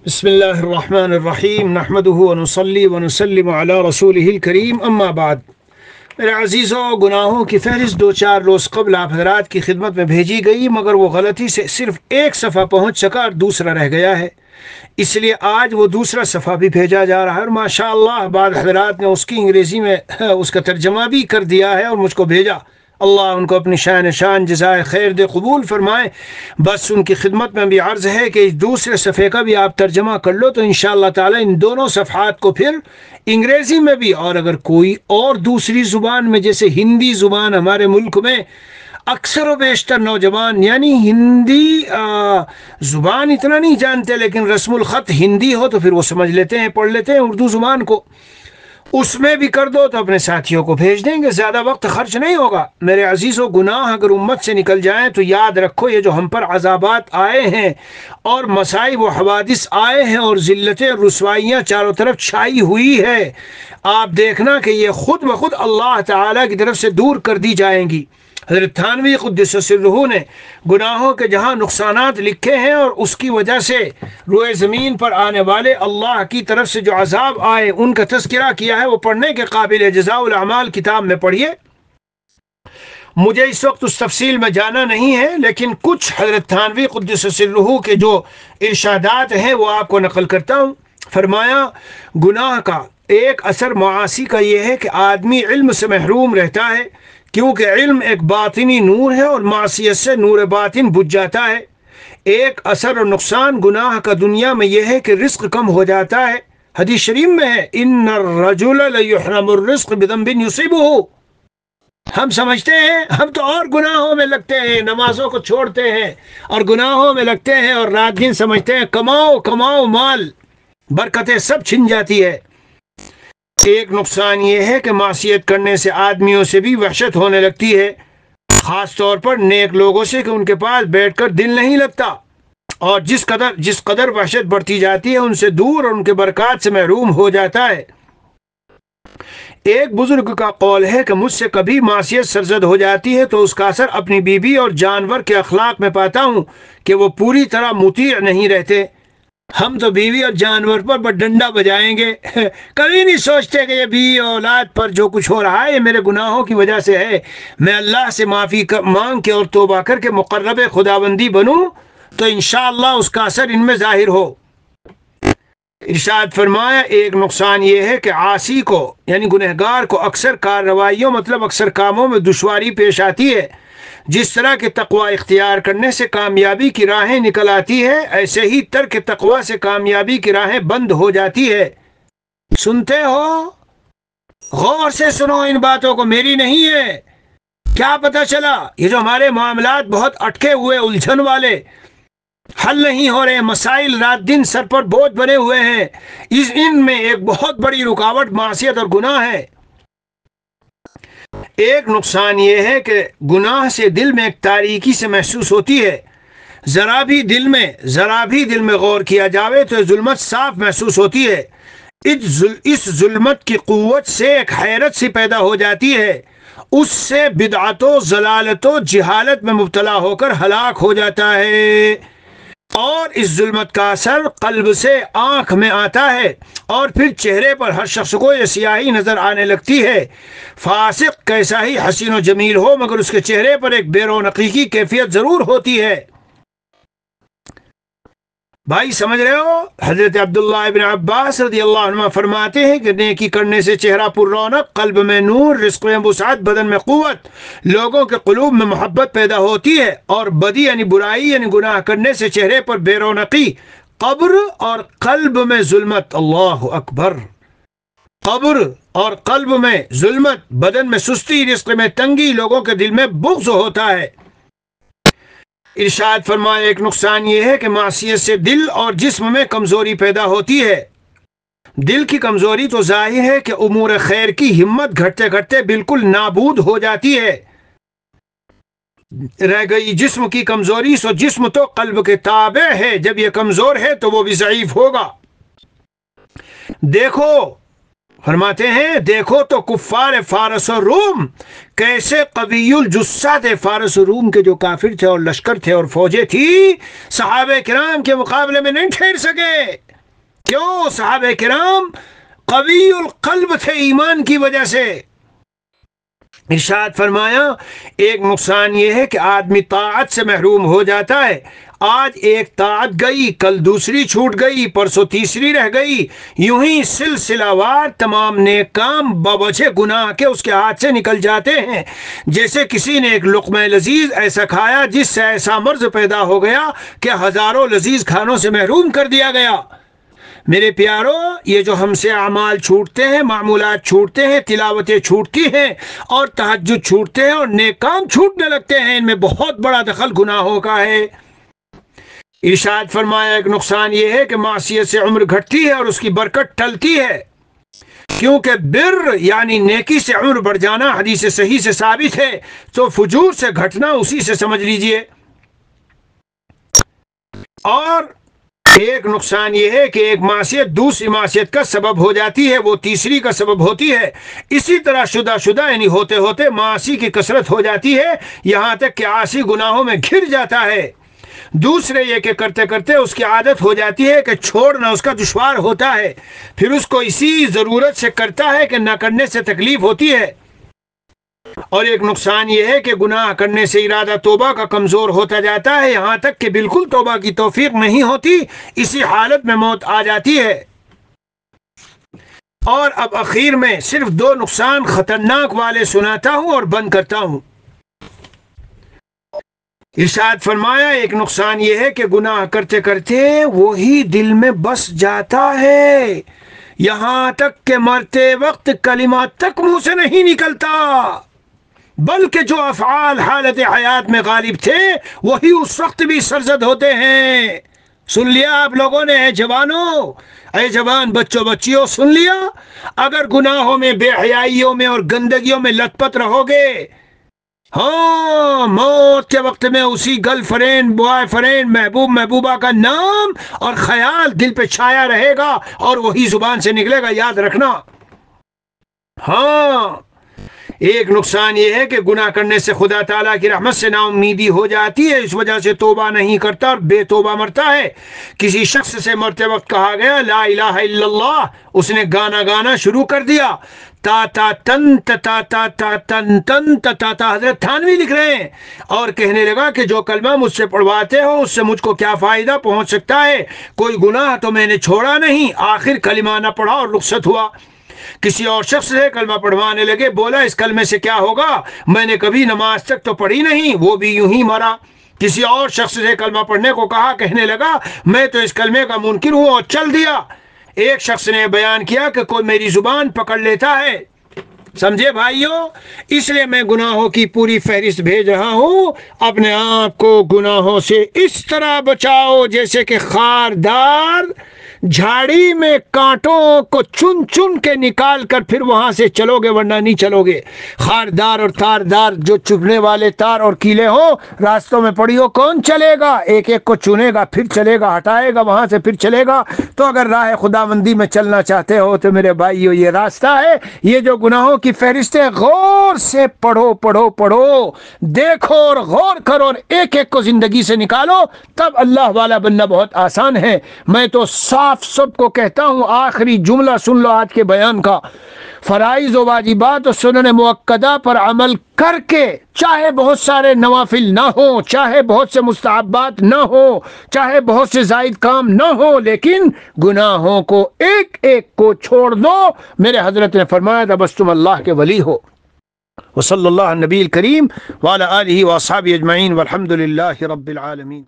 بسم اللہ الرحمن الرحیم نحمده ونصلی ونسلم علی رسولہ الکریم اما بعد۔ میرے عزیزوں، گناہوں کی فہرست دو چار روز قبل آپ حضرات کی خدمت میں بھیجی گئی، مگر وہ غلطی سے صرف ایک صفحہ پہنچ سکا اور دوسرا رہ گیا ہے، اس لیے آج وہ دوسرا صفحہ بھی بھیجا جا رہا ہے، اور ماشاءاللہ بعض حضرات نے اس کی انگریزی میں اس کا ترجمہ بھی کر دیا ہے اور مجھ کو بھیجا۔ اللہ ان کو اپنی شان جزائے خیر دے، قبول فرمائے۔ بس ان کی خدمت میں بھی عرض ہے کہ اس دوسرے صفحے کا بھی آپ ترجمہ کر لو تو انشاءاللہ تعالی ان دونوں صفحات کو پھر انگریزی میں بھی، اور اگر کوئی اور دوسری زبان میں، جیسے ہندی زبان ہمارے ملک میں اکثر و بیشتر نوجوان یعنی ہندی زبان اتنا نہیں جانتے، لیکن رسم الخط ہندی ہو تو پھر وہ سمجھ لیتے ہیں، پڑھ لیتے ہیں اردو زبان کو، اس میں بھی کر دو تو اپنے ساتھیوں کو بھیج دیں گے، زیادہ وقت خرچ نہیں ہوگا۔ میرے عزیزوں، گناہ اگر امت سے نکل جائیں تو یاد رکھو، یہ جو ہم پر عذابات آئے ہیں اور مصائب و حوادث آئے ہیں اور ذلتیں رسوائیاں چاروں طرف چھائی ہوئی ہے، آپ دیکھنا کہ یہ خود بخود اللہ تعالی کی طرف سے دور کر دی جائیں گی۔ حضرت تھانوی قدس سرہ نے گناہوں کے جہاں نقصانات لکھے ہیں اور اس کی وجہ سے روئے زمین پر آنے والے اللہ کی طرف سے جو عذاب آئے ان کا تذکرہ کیا ہے، وہ پڑھنے کے قابل ہے۔ جزاء الاعمال کتاب میں پڑھیے۔ مجھے اس وقت اس تفصیل میں جانا نہیں ہے، لیکن کچھ حضرت تھانوی قدس سرہ کے جو ارشادات ہیں وہ آپ کو نقل کرتا ہوں۔ فرمایا، گناہ کا ایک اثر معاصی کا یہ ہے کہ آدمی علم سے محروم رہتا ہے، کیونکہ علم ایک باطنی نور ہے اور معصیت سے نور باطن بجھ جاتا ہے۔ ایک اثر اور نقصان گناہ کا دنیا میں یہ ہے کہ رزق کم ہو جاتا ہے۔ حدیث شریف میں ہے، ان الرجل لیحرم الرزق بذنب یصیبہ۔ ہم سمجھتے ہیں ہم تو اور گناہوں میں لگتے ہیں، نمازوں کو چھوڑتے ہیں اور گناہوں میں لگتے ہیں، اور رات دن سمجھتے ہیں کماؤ کماؤ مال، برکتیں سب چھن جاتی ہے۔ ایک نقصان یہ ہے کہ معصیت کرنے سے آدمیوں سے بھی وحشت ہونے لگتی ہے، خاص طور پر نیک لوگوں سے، کہ ان کے پاس بیٹھ کر دل نہیں لگتا، اور جس قدر وحشت بڑھتی جاتی ہے ان سے دور اور ان کے برکات سے محروم ہو جاتا ہے۔ ایک بزرگ کا قول ہے کہ مجھ سے کبھی معصیت سرزد ہو جاتی ہے تو اس کا اثر اپنی بیوی اور جانور کے اخلاق میں پاتا ہوں کہ وہ پوری طرح مطیع نہیں رہتے۔ ہم تو بیوی اور جانور پر ڈنڈا بجائیں گے، کبھی نہیں سوچتے کہ یہ بیوی اولاد پر جو کچھ ہو رہا ہے یہ میرے گناہوں کی وجہ سے ہے، میں اللہ سے معافی مانگ کے اور توبہ کر کے مقرب خداوندی بنوں تو انشاءاللہ اس کا اثر ان میں ظاہر ہو۔ ارشاد فرمایا، ایک نقصان یہ ہے کہ عاصی کو یعنی گنہگار کو اکثر کارروائیوں مطلب اکثر کاموں میں دشواری پیش آتی ہے۔ جس طرح کہ تقوی اختیار کرنے سے کامیابی کی راہیں نکل آتی ہے، ایسے ہی ترک تقوی سے کامیابی کی راہیں بند ہو جاتی ہے۔ سنتے ہو؟ غور سے سنو، ان باتوں کو میری نہیں ہے۔ کیا پتہ چلا؟ یہ جو ہمارے معاملات بہت اٹکے ہوئے، الجھن والے، حل نہیں ہو رہے مسائل، رات دن سر پر بوجھ بنے ہوئے ہیں، ان میں ایک بہت بڑی رکاوٹ معصیت اور گناہ ہے۔ ایک نقصان یہ ہے کہ گناہ سے دل میں ایک تاریکی سے محسوس ہوتی ہے، ذرا بھی دل میں غور کیا جاوے تو ظلمت صاف محسوس ہوتی ہے۔ اس ظلمت کی قوت سے ایک حیرت سی پیدا ہو جاتی ہے، اس سے بدعت و ضلالت و جہالت میں مبتلا ہو کر ہلاک ہو جاتا ہے، اور اس ظلمت کا اثر قلب سے آنکھ میں آتا ہے، اور پھر چہرے پر ہر شخص کو یہ سیاہی نظر آنے لگتی ہے۔ فاسق کیسا ہی حسین و جمیل ہو، مگر اس کے چہرے پر ایک بے رونقی کی کیفیت ضرور ہوتی ہے۔ بھائی سمجھ رہے ہو؟ حضرت عبداللہ ابن عباس رضی اللہ عنہ فرماتے ہیں کہ نیکی کرنے سے چہرہ پر رونق، قلب میں نور، رزق میں وسعت، بدن میں قوت، لوگوں کے قلوب میں محبت پیدا ہوتی ہے، اور بدی یعنی برائی یعنی گناہ کرنے سے چہرے پر بے رونقی، قبر اور قلب میں ظلمت، اللہ اکبر، قبر اور قلب میں ظلمت، بدن میں سستی، رزق میں تنگی، لوگوں کے دل میں بغض ہوتا ہے۔ ارشاد فرمایا، ایک نقصان یہ ہے کہ معصیت سے دل اور جسم میں کمزوری پیدا ہوتی ہے۔ دل کی کمزوری تو ظاہر ہے کہ امور خیر کی ہمت گھٹتے گھٹتے بالکل نابود ہو جاتی ہے۔ رہ گئی جسم کی کمزوری، سو جسم تو قلب کے تابع ہے، جب یہ کمزور ہے تو وہ بھی ضعیف ہوگا۔ دیکھو، فرماتے ہیں، دیکھو تو کفار فارس و روم کیسے قوی الجثہ تھے۔ فارس و روم کے جو کافر تھے اور لشکر تھے اور فوجیں تھی، صحابہ کرام کے مقابلے میں نہیں ٹھہر سکے۔ کیوں؟ صحابہ کرام قوی القلب تھے ایمان کی وجہ سے۔ ارشاد فرمایا ایک نقصان یہ ہے کہ آدمی طاعت سے محروم ہو جاتا ہے، آج ایک طاعت گئی، کل دوسری چھوٹ گئی، پرسوں تیسری رہ گئی، یوں ہی سلسلہ وار تمام نیک کام بوجہ گناہ کے اس کے ہاتھ سے نکل جاتے ہیں۔ جیسے کسی نے ایک لقمہ لذیذ ایسا کھایا جس سے ایسا مرض پیدا ہو گیا کہ ہزاروں لذیذ کھانوں سے محروم کر دیا گیا۔ میرے پیارو، یہ جو ہم سے اعمال چھوٹتے ہیں، معمولات چھوٹتے ہیں، تلاوتیں چھوٹتی ہیں اور تہجد چھوٹتے ہیں اور نیک کام چھوٹنے لگتے ہیں، ان میں بہت بڑا دخل گناہوں کا ہے۔ ارشاد فرمایا ایک نقصان یہ ہے کہ معصیت سے عمر گھٹتی ہے اور اس کی برکت ٹلتی ہے، کیونکہ بر یعنی نیکی سے عمر بڑھ جانا حدیث صحیح سے ثابت ہے، تو فجور سے گھٹنا اسی سے سمجھ لیجئے۔ اور ایک نقصان یہ ہے کہ ایک معصیت دوسری معصیت کا سبب ہو جاتی ہے، وہ تیسری کا سبب ہوتی ہے۔ اسی طرح شدہ یعنی ہوتے ہوتے معاصی کی کثرت ہو جاتی ہے، یہاں تک کہ عاصی گناہوں میں گھر جاتا ہے۔ دوسرے یہ کہ کرتے کرتے اس کی عادت ہو جاتی ہے کہ چھوڑنا اس کا دشوار ہوتا ہے، پھر اس کو اسی ضرورت سے کرتا ہے کہ نہ کرنے سے تکلیف ہوتی ہے۔ اور ایک نقصان یہ ہے کہ گناہ کرنے سے ارادہ توبہ کا کمزور ہوتا جاتا ہے، یہاں تک کہ بالکل توبہ کی توفیق نہیں ہوتی، اسی حالت میں موت آ جاتی ہے۔ اور اب اخیر میں صرف دو نقصان خطرناک والے سناتا ہوں اور بند کرتا ہوں۔ ارشاد فرمایا ایک نقصان یہ ہے کہ گناہ کرتے کرتے وہی دل میں بس جاتا ہے، یہاں تک کہ مرتے وقت کلمات تک منہ سے نہیں نکلتا، بلکہ جو افعال حالت حیات میں غالب تھے وہی اس وقت بھی سرزد ہوتے ہیں۔ سن لیا آپ لوگوں نے؟ اے جوانوں، اے جوان بچوں بچیوں، سن لیا؟ اگر گناہوں میں، بے حیائیوں میں اور گندگیوں میں لت پت رہو گے، ہاں، موت کے وقت میں اسی گرل فرینڈ، بوائے فرینڈ، محبوب محبوبہ کا نام اور خیال دل پہ چھایا رہے گا اور وہی زبان سے نکلے گا، یاد رکھنا۔ ہاں، ایک نقصان یہ ہے کہ گناہ کرنے سے خدا تعالیٰ کی رحمت سے نا امیدی ہو جاتی ہے، اس وجہ سے توبہ نہیں کرتا اور بے توبہ مرتا ہے۔ کسی شخص سے مرتے وقت کہا گیا لا الہ الا اللہ، اس نے گانا گانا شروع کر دیا، تا تا تن تا تا تا تا تن تن تا تا تا، حضرت تھانوی لکھ رہے ہیں، اور کہنے لگا کہ جو کلمہ مجھ سے پڑھواتے ہو اس سے مجھ کو کیا فائدہ پہنچ سکتا ہے، کوئی گناہ تو میں نے چھوڑا نہیں۔ آخر کلمہ نہ پڑھا اور رخصت ہوا۔ کسی اور شخص سے کلمہ پڑھوانے لگے، بولا اس کلمے سے کیا ہوگا، میں نے کبھی نماز تک تو پڑھی نہیں، وہ بھی یوں ہی مرا۔ کسی اور شخص سے کلمہ پڑھنے کو کہا، کہنے لگا میں تو اس کلمے کا منکر ہوں اور چل دیا۔ ایک شخص نے بیان کیا کہ کوئی میری زبان پکڑ لیتا ہے۔ سمجھے بھائیوں؟ اس لیے میں گناہوں کی پوری فہرست بھیج رہا ہوں، اپنے آپ کو گناہوں سے اس طرح بچاؤ جیسے کہ خاردار جھاڑی میں کانٹوں کو چن چن کے نکال کر پھر وہاں سے چلو گے، ورنہ نہیں چلو گے۔ خاردار اور تاردار جو چبھنے والے تار اور کیلے ہوں، راستوں میں پڑی ہو، کون چلے گا؟ ایک ایک کو چنے گا، پھر چلے گا، ہٹائے گا، وہاں سے پھر چلے گا۔ تو اگر راہ خداوندی میں چلنا چاہتے ہو تو میرے بھائیو یہ راستہ ہے، یہ جو گناہوں کی فہرست ہے، غور سے پڑھو پڑھو پڑھو، دیکھو اور غور کرو اور ایک ایک کو زندگی سے نکالو، تب اللہ والا بننا بہت آسان ہے۔ میں تو صاف سب کو کہتا ہوں، آخری جملہ سن لو آج کے بیان کا، فرائض و واجبات و سنن مؤکدہ پر عمل کر کے، چاہے بہت سارے نوافل نہ ہوں، چاہے بہت سے مستحبات نہ ہوں، چاہے بہت سے زائد کام نہ ہوں، لیکن گناہوں کو ایک ایک کو چھوڑ دو۔ میرے حضرت نے فرمایا تھا بس تم اللہ کے ولی ہو۔ وصلی اللہ علی نبی الکریم وعلی آلہ واصحابہ اجمعین والحمد للہ رب العالمین۔